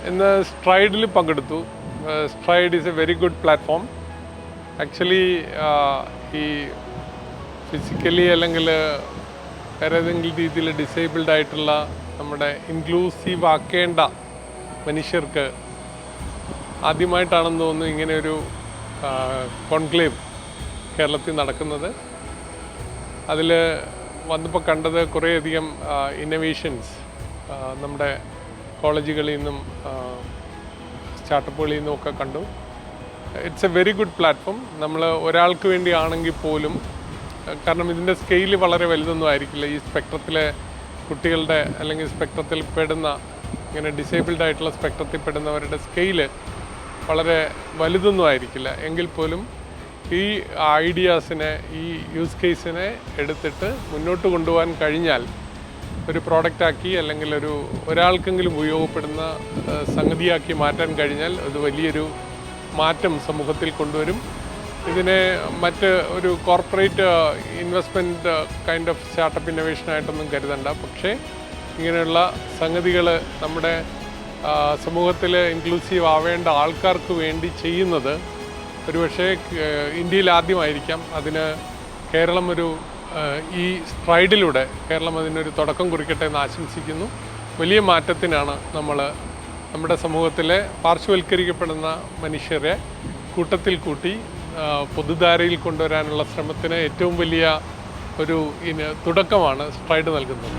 ഇന്ന് സ്ട്രൈഡിൽ പങ്കെടുത്തു. Stride is A very good platform. Actually ഈ ഫിസിക്കലി അല്ലെങ്കിൽ വേറെ ഏതെങ്കിലും രീതിയിൽ ഡിസേബിൾഡ് ആയിട്ടുള്ള നമ്മുടെ ഇൻക്ലൂസീവ് ആക്കേണ്ട മനുഷ്യർക്ക് ആദ്യമായിട്ടാണെന്ന് തോന്നുന്നു ഇങ്ങനെയൊരു കോൺക്ലേവ് കേരളത്തിൽ നടക്കുന്നത്. അതിൽ വന്നപ്പോൾ കണ്ടത് കുറേയധികം ഇന്നൊവേഷൻസ് നമ്മുടെ കോളേജുകളിൽ നിന്നും സ്റ്റാർട്ടപ്പുകളിൽ നിന്നും ഒക്കെ കണ്ടു. It's A very good platform. നമ്മൾ ഒരാൾക്ക് വേണ്ടി ആണെങ്കിൽ പോലും, കാരണം ഇതിൻ്റെ സ്കെയില് വളരെ വലുതൊന്നും ആയിരിക്കില്ല. ഈ സ്പെക്ട്രത്തിലെ കുട്ടികളുടെ അല്ലെങ്കിൽ സ്പെക്ട്രത്തിൽ പെടുന്ന ഇങ്ങനെ ഡിസേബിൾഡ് ആയിട്ടുള്ള സ്പെക്ട്രത്തിൽ പെടുന്നവരുടെ സ്കെയില് വളരെ വലുതൊന്നും ആയിരിക്കില്ല. എങ്കിൽ പോലും ഈ ഐഡിയാസിനെ, ഈ യൂസ് കേസിനെ എടുത്തിട്ട് മുന്നോട്ട് കൊണ്ടുപോകാൻ കഴിഞ്ഞാൽ, ഒരു പ്രോഡക്റ്റാക്കി അല്ലെങ്കിൽ ഒരാൾക്കെങ്കിലും ഉപയോഗപ്പെടുന്ന സംഗതിയാക്കി മാറ്റാൻ കഴിഞ്ഞാൽ അത് വലിയൊരു മാറ്റം സമൂഹത്തിൽ കൊണ്ടുവരും. ഇതിനെ മറ്റ് ഒരു corporate investment kind of startup ഇന്നോവേഷനായിട്ടൊന്നും കരുതണ്ട. പക്ഷേ ഇങ്ങനെയുള്ള സംഗതികൾ നമ്മുടെ സമൂഹത്തിൽ ഇൻക്ലൂസീവ് ആവേണ്ട ആൾക്കാർക്ക് വേണ്ടി ചെയ്യുന്നത് ഒരുപക്ഷെ ഇന്ത്യയിൽ ആദ്യമായിരിക്കാം. അതിന് കേരളം ഈ സ്ട്രൈഡിലൂടെ കേരളം അതിനൊരു തുടക്കം കുറിക്കട്ടെ എന്ന് ആശംസിക്കുന്നു. വലിയ മാറ്റത്തിനാണ് നമ്മുടെ സമൂഹത്തിലെ പാർശ്വവൽക്കരിക്കപ്പെടുന്ന മനുഷ്യരെ കൂട്ടത്തിൽ കൂട്ടി പൊതുധാരയിൽ കൊണ്ടുവരാനുള്ള ശ്രമത്തിന് ഏറ്റവും വലിയ തുടക്കമാണ് സ്ട്രൈഡ് നൽകുന്നത്.